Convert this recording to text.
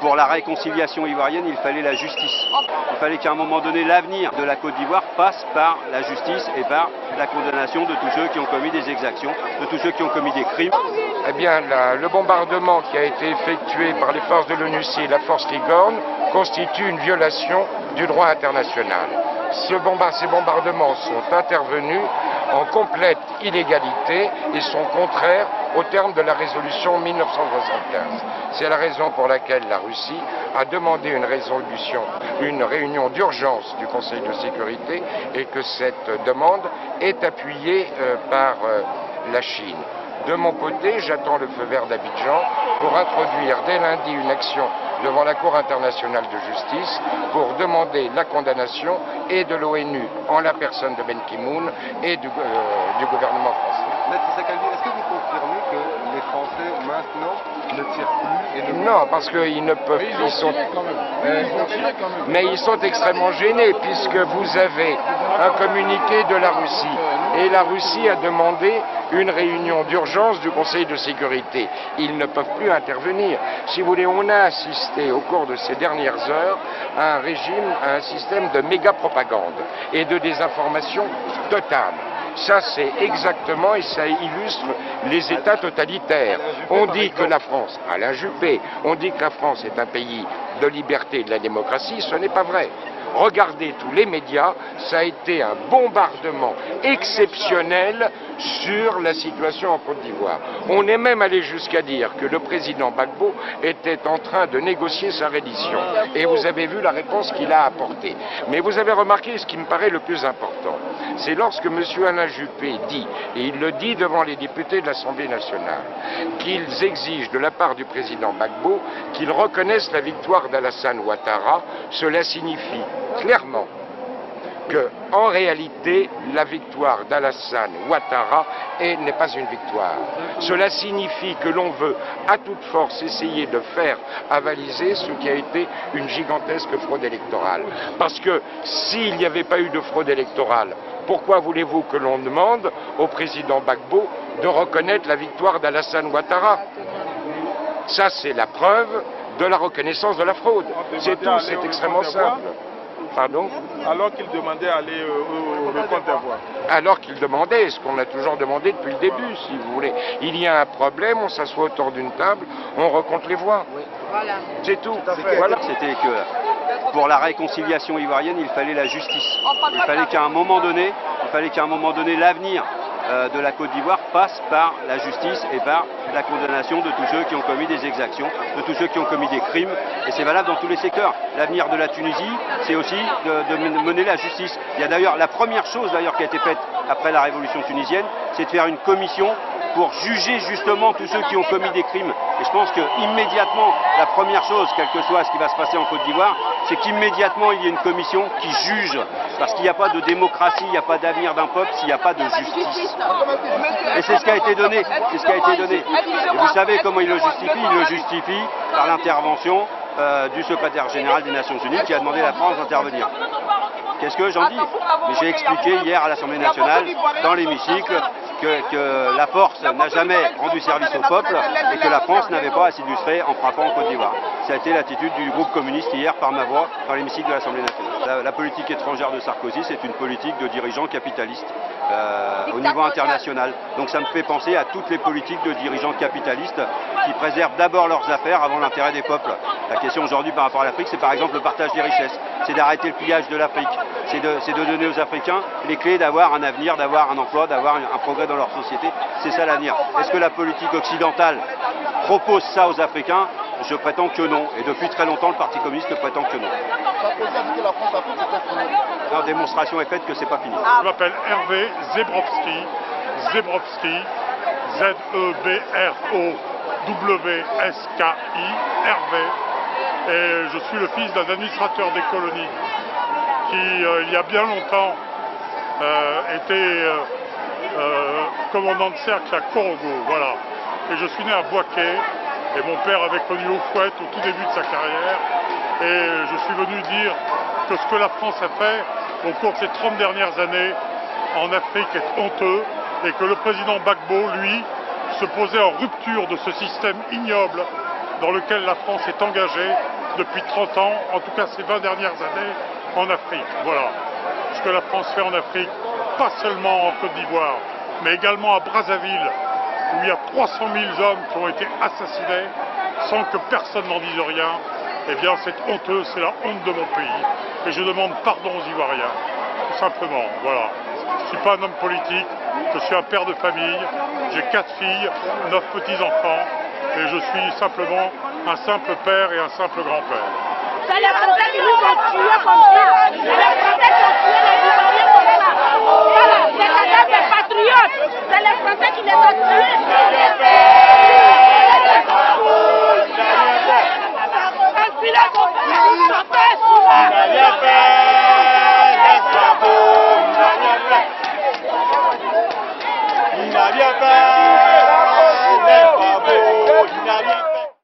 Pour la réconciliation ivoirienne, il fallait la justice. Il fallait qu'à un moment donné, l'avenir de la Côte d'Ivoire passe par la justice et par la condamnation de tous ceux qui ont commis des exactions, de tous ceux qui ont commis des crimes. Eh bien, le bombardement qui a été effectué par les forces de l'ONUCI et la force Ligorne constitue une violation du droit international. Ces bombardements sont intervenus en complète illégalité et sont contraires aux termes de la résolution 1975. C'est la raison pour laquelle la Russie a demandé une réunion d'urgence du Conseil de sécurité et que cette demande est appuyée par la Chine. De mon côté, j'attends le feu vert d'Abidjan pour introduire dès lundi une action devant la Cour internationale de justice pour demander la condamnation et de l'ONU en la personne de Ben Ki-moon et du gouvernement français. Maître Sakalvi, est-ce que vous confirmez que les Français maintenant ne tirent plus et Non, parce qu'ils ne peuvent plus. Mais ils sont extrêmement gênés puisque vous avez un communiqué de la Russie et la Russie a demandé une réunion d'urgence du Conseil de sécurité. Ils ne peuvent plus intervenir. Si vous voulez, on a assisté au cours de ces dernières heures à un système de méga-propagande et de désinformation totale. Ça, c'est exactement, et ça illustre les États totalitaires. On dit que la France, Alain Juppé, on dit que la France est un pays de liberté et de la démocratie, ce n'est pas vrai. Regardez tous les médias, ça a été un bombardement exceptionnel sur la situation en Côte d'Ivoire. On est même allé jusqu'à dire que le président Gbagbo était en train de négocier sa reddition. Et vous avez vu la réponse qu'il a apportée. Mais vous avez remarqué ce qui me paraît le plus important. C'est lorsque M. Alain Juppé dit, et il le dit devant les députés de l'Assemblée nationale, qu'ils exigent de la part du président Gbagbo qu'il reconnaisse la victoire d'Alassane Ouattara, cela signifie clairement que, en réalité, la victoire d'Alassane Ouattara n'est pas une victoire. Cela signifie que l'on veut à toute force essayer de faire avaliser ce qui a été une gigantesque fraude électorale. Parce que s'il n'y avait pas eu de fraude électorale, pourquoi voulez-vous que l'on demande au président Gbagbo de reconnaître la victoire d'Alassane Ouattara? Ça, c'est la preuve de la reconnaissance de la fraude. C'est tout, c'est extrêmement simple. Pardon? Alors qu'il demandait à aller au Côte d'Ivoire. Alors qu'il demandait, ce qu'on a toujours demandé depuis le début, si vous voulez. Il y a un problème, on s'assoit autour d'une table, on recompte les voix. Oui. Voilà. C'est tout. Voilà. C'était que pour la réconciliation ivoirienne, il fallait la justice. Il fallait qu'à un moment donné, l'avenir de la Côte d'Ivoire passe par la justice et par la condamnation de tous ceux qui ont commis des exactions, de tous ceux qui ont commis des crimes, et c'est valable dans tous les secteurs. L'avenir de la Tunisie, c'est aussi de mener la justice. Il y a d'ailleurs la première chose qui a été faite après la révolution tunisienne, c'est de faire une commission pour juger justement tous ceux qui ont commis des crimes. Et je pense qu'immédiatement, la première chose, quel que soit ce qui va se passer en Côte d'Ivoire, c'est qu'immédiatement il y ait une commission qui juge. Parce qu'il n'y a pas de démocratie, il n'y a pas d'avenir d'un peuple s'il n'y a pas de justice. Et c'est ce qui a été donné. C'est ce qui a été donné. Et vous savez comment il le justifie? Il le justifie par l'intervention du secrétaire général des Nations Unies qui a demandé à la France d'intervenir. Qu'est-ce que j'en dis? Mais j'ai expliqué hier à l'Assemblée nationale, dans l'hémicycle, que la force n'a jamais rendu service au peuple et que la France n'avait pas à s'illustrer en frappant en Côte d'Ivoire. Ça a été l'attitude du groupe communiste hier par ma voix dans l'hémicycle de l'Assemblée nationale. La politique étrangère de Sarkozy, c'est une politique de dirigeants capitalistes au niveau international. Donc ça me fait penser à toutes les politiques de dirigeants capitalistes qui préservent d'abord leurs affaires avant l'intérêt des peuples. La question aujourd'hui par rapport à l'Afrique, c'est par exemple le partage des richesses. C'est d'arrêter le pillage de l'Afrique. C'est de donner aux Africains les clés d'avoir un avenir, d'avoir un emploi, d'avoir un progrès dans leur société. C'est ça l'avenir. Est-ce que la politique occidentale propose ça aux Africains? Je prétends que non. Et depuis très longtemps, le Parti communiste prétend que non. La démonstration est faite que c'est pas fini. Je m'appelle Hervé Zebrowski, Z-E-B-R-O-W-S-K-I, Hervé. Et je suis le fils d'un administrateur des colonies qui, il y a bien longtemps, était commandant de cercle à Korogo, voilà. Et je suis né à Boaké, et mon père avait connu Houphouët au tout début de sa carrière. Et je suis venu dire que ce que la France a fait au cours de ces 30 dernières années en Afrique est honteux, et que le président Gbagbo, lui, se posait en rupture de ce système ignoble dans lequel la France est engagée depuis 30 ans, en tout cas ces 20 dernières années, en Afrique. Voilà. Ce que la France fait en Afrique, pas seulement en Côte d'Ivoire, mais également à Brazzaville, où il y a 300 000 hommes qui ont été assassinés sans que personne n'en dise rien. Eh bien, c'est honteux, c'est la honte de mon pays. Et je demande pardon aux Ivoiriens, tout simplement. Voilà. Je ne suis pas un homme politique, je suis un père de famille, j'ai 4 filles, 9 petits-enfants, et je suis simplement un simple père et un simple grand-père. C'est les Français qui nous ont tués comme ça. C'est les Français qui ont tué les Ivoiriens comme ça. Voilà, c'est des patriotes. C'est les Français qui les ont tués.